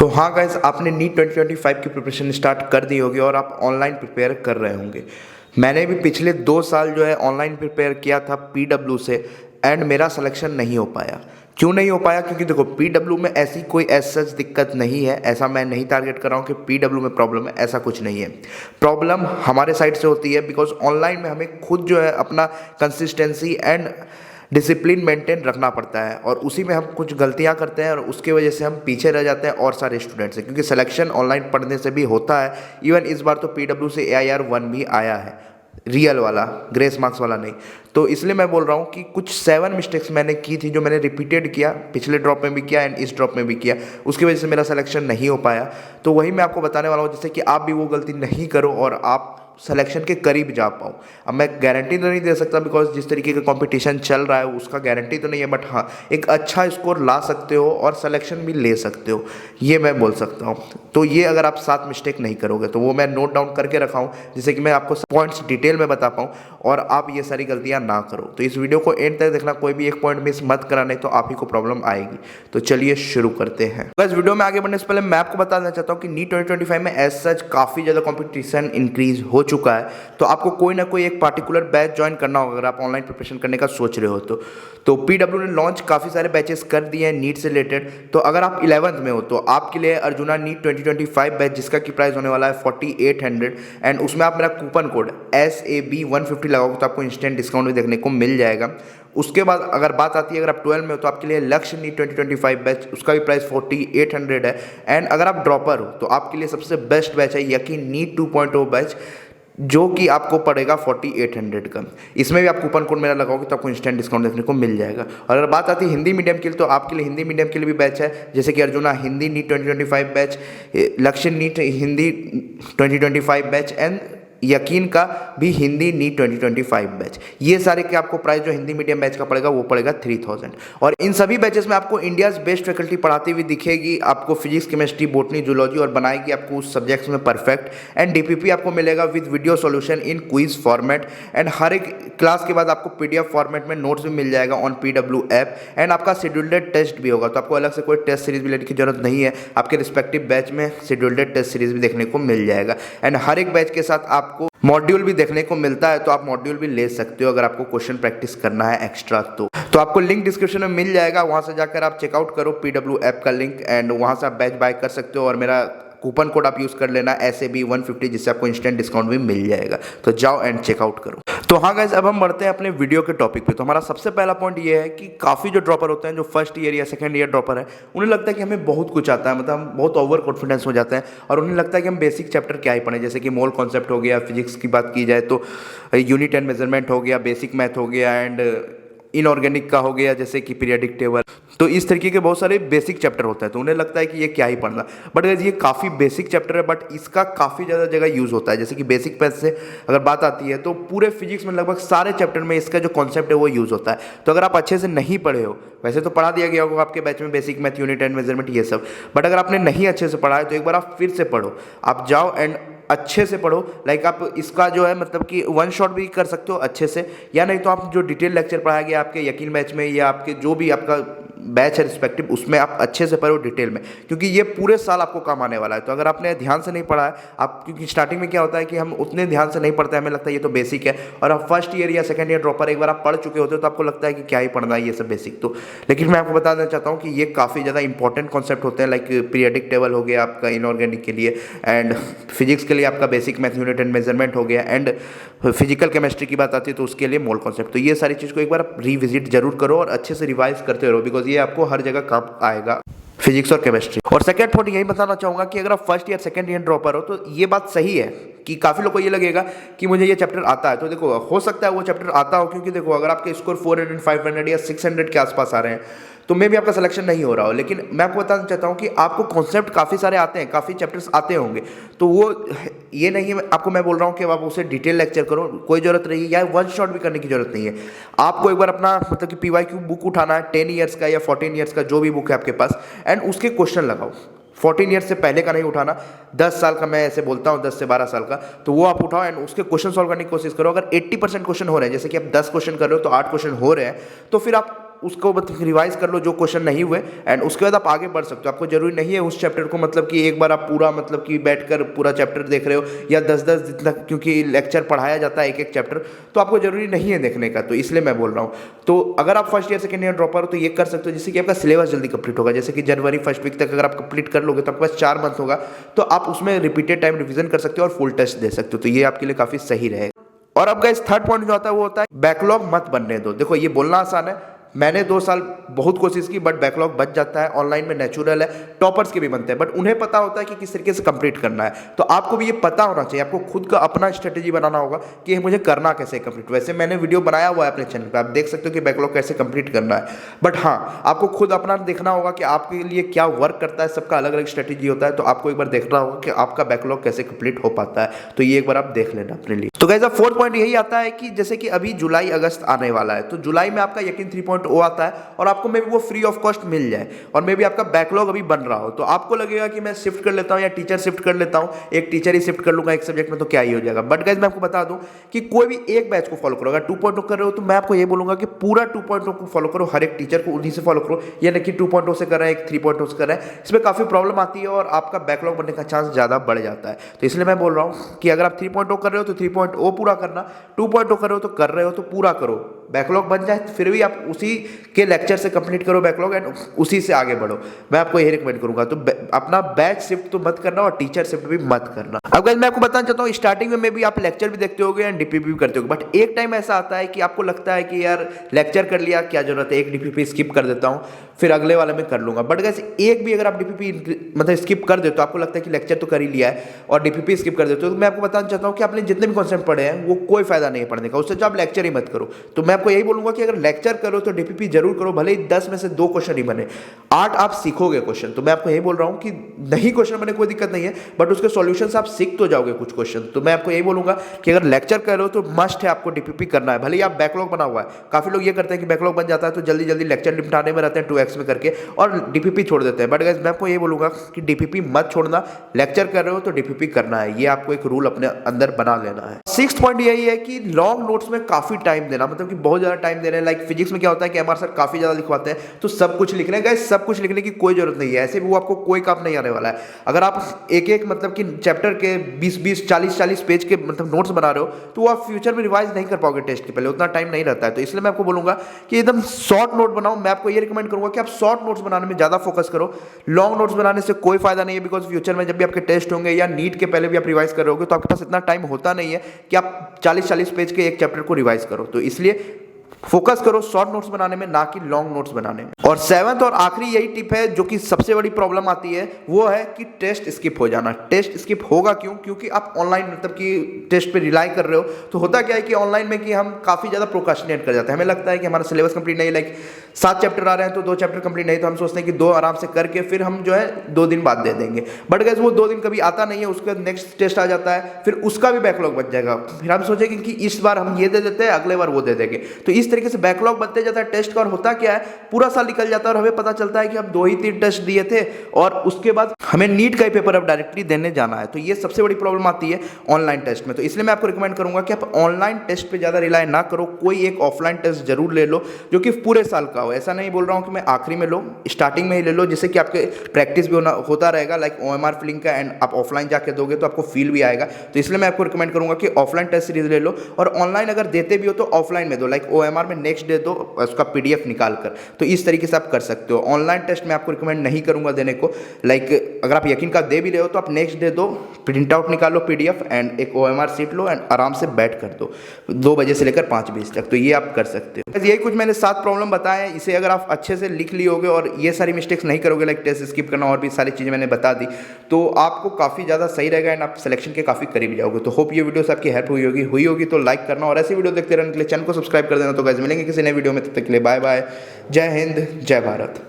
तो हाँ गाइस, आपने नीट 2025 की प्रिपरेशन स्टार्ट कर दी होगी और आप ऑनलाइन प्रिपेयर कर रहे होंगे। मैंने भी पिछले 2 साल जो है ऑनलाइन प्रिपेयर किया था पीडब्ल्यू से, एंड मेरा सिलेक्शन नहीं हो पाया। क्यों नहीं हो पाया? क्योंकि देखो, पीडब्ल्यू में ऐसी कोई सच दिक्कत नहीं है। ऐसा मैं नहीं टारगेट कर रहा हूँ कि पीडब्ल्यू में प्रॉब्लम है, ऐसा कुछ नहीं है। प्रॉब्लम हमारे साइड से होती है बिकॉज ऑनलाइन में हमें खुद जो है अपना कंसिस्टेंसी एंड डिसिप्लिन मेंटेन रखना पड़ता है, और उसी में हम कुछ गलतियां करते हैं और उसकी वजह से हम पीछे रह जाते हैं और सारे स्टूडेंट से। क्योंकि सिलेक्शन ऑनलाइन पढ़ने से भी होता है। इवन इस बार तो पीडब्ल्यू से AIR 1 भी आया है, रियल वाला, ग्रेस मार्क्स वाला नहीं। तो इसलिए मैं बोल रहा हूँ कि कुछ 7 मिस्टेक्स मैंने की थी जो मैंने रिपीटेड किया, पिछले ड्रॉप में भी किया एंड इस ड्रॉप में भी किया। उसकी वजह से मेरा सिलेक्शन नहीं हो पाया। तो वही मैं आपको बताने वाला हूँ, जिससे कि आप भी वो गलती नहीं करो और आप सिलेक्शन के करीब जा पाओ। अब मैं गारंटी तो नहीं दे सकता बिकॉज जिस तरीके का कंपटीशन चल रहा है उसका गारंटी तो नहीं है, बट हाँ, एक अच्छा स्कोर ला सकते हो और सिलेक्शन भी ले सकते हो, ये मैं बोल सकता हूँ। तो ये अगर आप 7 मिस्टेक नहीं करोगे तो वो मैं नोट डाउन करके रखा हूँ, जिससे कि मैं आपको पॉइंट्स डिटेल में बता पाऊँ और आप ये सारी गलतियाँ ना करो। तो इस वीडियो को एंड तक देखना, कोई भी एक पॉइंट मिस मत करा, नहीं तो आप ही को प्रॉब्लम आएगी। तो चलिए शुरू करते हैं। बस वीडियो में आगे बढ़ने से पहले मैं आपको बता देना चाहता हूँ कि नीट 2025 में एज सच काफ़ी ज़्यादा कॉम्पिटिशन इंक्रीज हो चुका है। तो आपको कोई ना कोई एक पार्टिकुलर बैच ज्वाइन करना होगा अगर आप ऑनलाइन प्रिपरेशन करने का सोच रहे हो तो पीडब्ल्यू ने लॉन्च काफ़ी सारे बैचेस कर दिए हैं नीट से रिलेटेड। तो अगर आप 11th में हो तो आपके लिए अर्जुना नीट 2025 बैच, जिसका की प्राइस होने वाला है 4800, एंड उसमें आप मेरा कूपन कोड SAB150 लगाओगे तो आपको इंस्टेंट डिस्काउंट भी देखने को मिल जाएगा। उसके बाद अगर बात आती है, अगर आप 12 में हो तो आपके लिए लक्ष्य नीट 2025 बैच, उसका भी प्राइस 4800 है। एंड अगर आप ड्रॉपर हो तो आपके लिए सबसे बेस्ट बैच है यकीन नीट 2.0 बैच, जो कि आपको पड़ेगा 4800 का। इसमें भी आप कूपन कोड मेरा लगाओगे तो आपको इंस्टेंट डिस्काउंट देखने को मिल जाएगा। और अगर बात आती है हिंदी मीडियम के लिए तो आपके लिए हिंदी मीडियम के लिए भी बैच है, जैसे कि अर्जुना हिंदी नीट 2025 बैच, लक्ष्य नीट हिंदी 2025 बैच एंड यकीन का भी हिंदी नीट 2025 बैच। ये सारे के आपको प्राइस जो हिंदी मीडियम बैच का पड़ेगा वो पड़ेगा 3000। और इन सभी बैचेस में आपको इंडियाज़ बेस्ट फैकल्टी पढ़ाती हुई दिखेगी। आपको फिजिक्स, केमिस्ट्री, बॉटनी, जूलॉजी और बनाएगी आपको उस सब्जेक्ट्स में परफेक्ट। एंड DPP आपको मिलेगा with video solution in quiz format. And हर एक क्लास के बाद आपको PDF फॉर्मेट में नोट्स भी मिल जाएगा ऑन PW ऐप। एंड आपका शेड्यूल्ड टेस्ट भी होगा, तो आपको अलग से कोई टेस्ट सीरीज भी लेने की जरूरत नहीं है। आपके रिस्पेक्टिव बैच में शेड्यूल्ड टेस्ट सीरीज भी देखने को मिल जाएगा। एंड हर एक बैच के साथ आपको मॉड्यूल भी देखने को मिलता है, तो आप मॉड्यूल भी ले सकते हो अगर आपको क्वेश्चन प्रैक्टिस करना है एक्स्ट्रा। तो आपको लिंक डिस्क्रिप्शन में मिल जाएगा, वहां से जाकर आप चेकआउट करो PW ऐप का लिंक, एंड वहां से आप बैच बाय कर सकते हो। और मेरा कूपन कोड आप यूज़ कर लेना SAB150, जिससे आपको इंस्टेंट डिस्काउंट भी मिल जाएगा। तो जाओ एंड चेकआउट करो। तो हाँ गाइस, अब हम बढ़ते हैं अपने वीडियो के टॉपिक पे। तो हमारा सबसे पहला पॉइंट ये है कि काफ़ी जो ड्रॉपर होते हैं, जो फर्स्ट ईयर या सेकंड ईयर ड्रॉपर है, उन्हें लगता है कि हमें बहुत कुछ आता है, मतलब हम बहुत ओवर कॉन्फिडेंस हो जाते हैं और उन्हें लगता है कि हम बेसिक चैप्टर क्या ही पढ़ें। जैसे कि मोल कॉन्सेप्ट हो गया, फिजिक्स की बात की जाए तो यूनिट एंड मेजरमेंट हो गया, बेसिक मैथ हो गया, एंड इनऑर्गेनिक का हो गया जैसे कि पीरियडिक टेबल। तो इस तरीके के बहुत सारे बेसिक चैप्टर होता है, तो उन्हें लगता है कि ये क्या ही पढ़ना। बट ये काफ़ी बेसिक चैप्टर है, बट इसका काफ़ी ज़्यादा जगह यूज़ होता है। जैसे कि बेसिक मैथ से अगर बात आती है तो पूरे फिजिक्स में लगभग सारे चैप्टर में इसका जो कॉन्सेप्ट है वो यूज़ होता है। तो अगर आप अच्छे से नहीं पढ़े हो, वैसे तो पढ़ा दिया गया होगा आपके बैच में basic math, unit and measurement, ये सब, बट अगर आपने नहीं अच्छे से पढ़ा है तो एक बार आप फिर से पढ़ो। आप जाओ एंड अच्छे से पढ़ो। लाइक आप इसका जो है मतलब कि वन शॉट भी कर सकते हो अच्छे से, या नहीं तो आप जो डिटेल लेक्चर पढ़ाया गया आपके यकीन बैच में या आपके जो भी आपका बैच है रिस्पेक्टिव, उसमें आप अच्छे से पढ़ो डिटेल में, क्योंकि ये पूरे साल आपको काम आने वाला है। तो अगर आपने ध्यान से नहीं पढ़ा है आप, क्योंकि स्टार्टिंग में क्या होता है कि हम उतने ध्यान से नहीं पढ़ते, हमें लगता है ये तो बेसिक है, और आप फर्स्ट ईयर या सेकंड ईयर ड्रॉपर एक बार आप पढ़ चुके होते हो तो आपको लगता है कि क्या ही पढ़ना है ये सब बेसिक। तो लेकिन मैं आपको बता देना चाहता हूँ कि ये काफ़ी ज़्यादा इंपॉर्टेंट कॉन्सेप्ट होते हैं। लाइक पीरियडिक टेबल हो गया आपका इनऑर्गेनिक के लिए, एंड फिजिक्स के लिए आपका basic math, unit and measurement हो गया, एंड फिजिकल केमिस्ट्री की बात आती है तो उसके लिए मोल कॉन्सेप्ट। तो ये सारी चीज़ को एक बार रिविजिट जरूर करो और अच्छे से रिवाइज करते रहो, बिकॉज ये आपको हर जगह काम आएगा, फिजिक्स और केमिस्ट्री। और सेकंड पॉइंट यही बताना चाहूंगा कि अगर आप first year second year dropper हो तो ये बात सही है कि काफ़ी लोगों को ये लगेगा कि मुझे ये चैप्टर आता है। तो देखो, हो सकता है वो चैप्टर आता हो, क्योंकि देखो अगर आपके स्कोर 400, 500 या 600 के आसपास आ रहे हैं तो मे भी आपका सिलेक्शन नहीं हो रहा हो। लेकिन मैं आपको बताना चाहता हूँ कि आपको कॉन्सेप्ट काफ़ी सारे आते हैं, काफ़ी चैप्टर्स आते होंगे, तो वो ये नहीं है आपको मैं बोल रहा हूँ कि आप उसे डिटेल लेक्चर करो, कोई ज़रूरत नहीं है, या वन शॉट भी करने की जरूरत नहीं है। आपको एक बार अपना मतलब कि PYQ बुक उठाना है, 10 ईयर्स का या 14 ईयर्स का जो भी बुक है आपके पास, एंड उसके क्वेश्चन लगाओ। 14 ईयर्स से पहले का नहीं उठाना, 10 साल का, मैं ऐसे बोलता हूँ 10 से 12 साल का, तो वो आप उठाओ एंड उसके क्वेश्चन सॉल्व करने की कोशिश करो। अगर 80% क्वेश्चन हो रहे हैं, जैसे कि आप 10 क्वेश्चन कर रहे हो तो 8 क्वेश्चन हो रहे हैं, तो फिर आप आप उसको मतलब रिवाइज कर लो जो क्वेश्चन नहीं हुए, एंड उसके बाद आप आगे बढ़ सकते हो। आपको जरूरी नहीं है उस चैप्टर को मतलब कि एक बार आप पूरा मतलब कि बैठकर पूरा चैप्टर देख रहे हो या 10-10 दिन तक, क्योंकि लेक्चर पढ़ाया जाता है एक एक चैप्टर, तो आपको जरूरी नहीं है देखने का, तो इसलिए मैं बोल रहा हूँ। तो अगर आप first year second year dropper हो तो ये कर सकते हो, जिससे कि आपका सिलेबस जल्दी कंप्लीट होगा। जैसे कि जनवरी फर्स्ट वीक तक अगर आप कंप्लीट कर लोगे तो आपके पास 4 मंथ होगा, तो आप उसमें रिपीटेड टाइम रिवीजन कर सकते हो और फुल टेस्ट दे सकते हो, तो ये आपके लिए काफी सही रहेगा। और अब गाइस थर्ड पॉइंट जो आता है वो होता है बैकलॉग मत बनने दो। देखो ये बोलना आसान है, मैंने 2 साल बहुत कोशिश की, बट बैकलॉग बच जाता है, ऑनलाइन में नेचुरल है, टॉपर्स के भी बनते हैं, बट उन्हें पता होता है कि किस तरीके से कंप्लीट करना है। तो आपको भी ये पता होना चाहिए, आपको खुद का अपना स्ट्रेटेजी बनाना होगा कि मुझे करना कैसे कंप्लीट। वैसे मैंने वीडियो बनाया हुआ है अपने चैनल पे, आप देख सकते हो कि बैकलॉग कैसे कंप्लीट करना है, बट हाँ आपको खुद अपना देखना होगा कि आपके लिए क्या वर्क करता है। सबका अलग अलग स्ट्रेटेजी होता है, तो आपको एक बार देखना होगा कि आपका बैकलॉग कैसे कंप्लीट हो पाता है, तो ये एक बार आप देख लेना अपने लिए। तो गाइस अब फोर्थ पॉइंट यही आता है कि जैसे कि अभी जुलाई अगस्त आने वाला है, तो जुलाई में आपका यकीन 3.0 आता है और आपको मे भी वो फ्री ऑफ कॉस्ट मिल जाए, और मे भी आपका बैकलॉग अभी बन रहा हो, तो आपको लगेगा कि मैं शिफ्ट कर लेता हूं या टीचर शिफ्ट कर लेता हूं, एक टीचर ही शिफ्ट कर लूंगा एक सब्जेक्ट में, तो क्या ही हो जाएगा। बट गाइस मैं आपको बता दूं कि कोई भी एक बैच को फॉलो करो। अगर 2.0 कर रहे हो तो मैं आपको ये बोलूंगा कि पूरा 2.0 को फॉलो करो, हर एक टीचर को उन्हीं से फॉलो करो, या नहीं कि 2.0 से कर रहा है एक 3.0 से कर रहा है, इसमें काफी प्रॉब्लम आती है और आपका बैकलॉग बनने का चांस ज्यादा बढ़ जाता है। तो इसलिए मैं बोल रहा हूं कि अगर आप 3.0 कर रहे हो तो 3.0 पूरा करना, 2.0 कर रहे हो तो कर रहे हो तो पूरा करो। बैकलॉग बन जाए फिर भी आप उसी के लेक्चर से कंप्लीट करो बैकलॉग, एंड उसी से आगे बढ़ो, मैं आपको यही रिकमेंड करूंगा। तो अपना बैच शिफ्ट तो मत करना और टीचर शिफ्ट भी मत करना। अब गाइस मैं आपको बताना चाहता हूँ, स्टार्टिंग में भी आप लेक्चर भी देखते होगे एंड डीपीपी भी करते होगे, बट एक टाइम ऐसा आता है कि आपको लगता है कि यार लेक्चर कर लिया, क्या जरूरत है, एक डीपीपी स्किप कर देता हूँ, फिर अगले वाले में कर लूंगा। बट गाइस एक भी अगर आप डीपीपी मतलब स्किप कर देते हो, आपको लगता है कि लेक्चर तो कर ही लिया है और डीपीपी स्किप कर देते हो, तो मैं आपको बताना चाहता हूँ कि आपने जितने भी कॉन्सेप्ट पढ़े हैं वो कोई फायदा नहीं है पढ़ने का, उससे आप लेक्चर ही मत करो। तो मैं आपको यही बोलूंगा कि अगर लेक्चर करो तो डीपीपी जरूर करो, भले ही 10 में से 2 क्वेश्चन ही बने, 8 आप सीखोगे क्वेश्चन। तो मैं आपको यही बोल रहा हूं कि नहीं क्वेश्चन बने कोई दिक्कत नहीं है, बट उसके सॉल्यूशंस आप सीख तो जाओगे कुछ क्वेश्चन। तो मैं आपको यही बोलूंगा कि अगर लेक्चर कर रहे हो तो मस्ट है आपको डीपीपी करना है, भले ही आप बैकलॉग बना हुआ है। काफी लोग ये करते हैं कि बैकलॉग बन जाता है तो जल्दी जल्दी लेक्चर निपटाने में रहते हैं 2x में करके और डीपीपी छोड़ देते हैं। बट गाइस मैं आपको ये बोलूंगा कि डीपीपी मत छोड़ना, लेक्चर कर रहे हो तो डीपीपी करना है, ये आपको एक रूल अपने अंदर बना लेना है। 6th पॉइंट यही है कि लॉन्ग नोट्स में काफी टाइम देना, मतलब कि बहुत ज्यादा टाइम दे रहे हैं। लाइक फिजिक्स में क्या होता है कि एमआर सर काफी ज्यादा लिखवाते हैं, तो सब कुछ लिख रहे हैं गाइस, सब कुछ लिखने की कोई जरूरत नहीं है, ऐसे भी वो आपको कोई काम नहीं आने वाला है। अगर आप एक एक मतलब कि चैप्टर के 20-20 40-40 पेज के मतलब नोट्स बना रहे हो तो वो आप फ्यूचर में रिवाइज नहीं कर पाओगे, टेस्ट के पहले उतना टाइम नहीं रहता है। तो इसलिए मैं आपको बोलूंगा कि एकदम शॉर्ट नोट बनाओ। मैं आपको ये रिकमेंड करूंगा कि आप शॉर्ट नोट्स बनाने में ज्यादा फोकस करो, लॉन्ग नोट्स बनाने से कोई फायदा नहीं है, बिकॉज फ्यूचर में जब भी आपके टेस्ट होंगे या नीट के पहले भी आप रिवाइज कर रहे होगे तो आपके पास इतना टाइम होता नहीं है कि आप 40-40 पेज के एक चैप्टर को रिवाइज करो। तो इसलिए फोकस करो शॉर्ट नोट्स बनाने में, ना कि लॉन्ग नोट्स बनाने में। और 7th और आखिरी यही टिप है जो कि सबसे बड़ी प्रॉब्लम आती है, वो है कि टेस्ट स्किप हो जाना। टेस्ट स्किप होगा क्यों? क्योंकि आप ऑनलाइन मतलब कि टेस्ट पे रिलाई कर रहे हो। तो होता क्या है कि ऑनलाइन में कि हम काफी ज्यादा प्रोक्रास्टिनेट कर जाते हैं, हमें लगता है कि हमारा सिलेबस कंप्लीट नहीं है, लाइक 7 चैप्टर आ रहे हैं तो 2 चैप्टर कंप्लीट नहीं, तो हम सोचते हैं कि 2 आराम से करके फिर हम जो है 2 दिन बाद दे देंगे। बट गाइस वो 2 दिन कभी आता नहीं है, उसके बाद नेक्स्ट टेस्ट आ जाता है, फिर उसका भी बैकलॉग बच जाएगा। फिर हम सोचेंगे कि इस बार हम ये दे देते हैं, अगले बार वो दे देंगे। तो इस तरीके से बैकलॉग बनते जाता है टेस्ट का, और होता क्या है पूरा साल निकल जाता है और हमें पता चलता है कि हम 2 ही 3 टेस्ट दिए थे और उसके बाद हमें नीट का ही पेपर अब डायरेक्टली देने जाना है। तो ये सबसे बड़ी प्रॉब्लम आती है ऑनलाइन टेस्ट में। तो इसलिए मैं आपको रिकमेंड करूंगा कि आप ऑनलाइन टेस्ट पे ज्यादा रिलाई ना करो, कोई एक ऑफलाइन टेस्ट जरूर ले लो जो कि पूरे साल का हो। ऐसा नहीं बोल रहा हूं कि मैं आखिरी में लो, स्टार्टिंग में ही ले लो, जिससे कि आपके प्रैक्टिस भी होता रहेगा, लाइक OMR फिलिंग का, एंड आप ऑफलाइन जाके दोगे तो आपको फील भी आएगा। तो इसलिए मैं आपको रिकमेंड करूंगा कि ऑफलाइन टेस्ट सीरीज ले लो, और ऑनलाइन अगर देते भी हो तो ऑफलाइन में दो, लाइक OMR में नेक्स्ट डे दो उसका PDF निकाल कर। तो इस तरीके से आप कर सकते हो। ऑनलाइन टेस्ट मैं आपको रिकमेंड नहीं करूंगा देने को, लाइक अगर आप यकीन का दे भी रहे हो तो आप नेक्स्ट डे दो, प्रिंट आउट निकालो PDF एंड एक OMR सीट लो एंड आराम से बैठ कर दो 2 बजे से लेकर 5 बजे तक। तो ये आप कर सकते हो। यही कुछ मैंने 7 प्रॉब्लम बताए, इसे अगर आप अच्छे से लिख लियोगे और ये सारी मिस्टेक्स नहीं करोगे, लाइक टेस्ट स्किप करना और भी सारी चीज़ें मैंने बता दी, तो आपको काफ़ी ज़्यादा सही रहेगा एंड आप सिलेक्शन के काफ़ी करीब जाओगे। तो होप ये वीडियो से आपकी हेल्प हुई होगी तो लाइक करना, और ऐसी वीडियो देखते रहने के लिए चैनल को सब्सक्राइब कर देना। तो गाइस मिलेंगे किसी नए वीडियो में, तब तक के लिए बाय बाय, जय हिंद, जय भारत।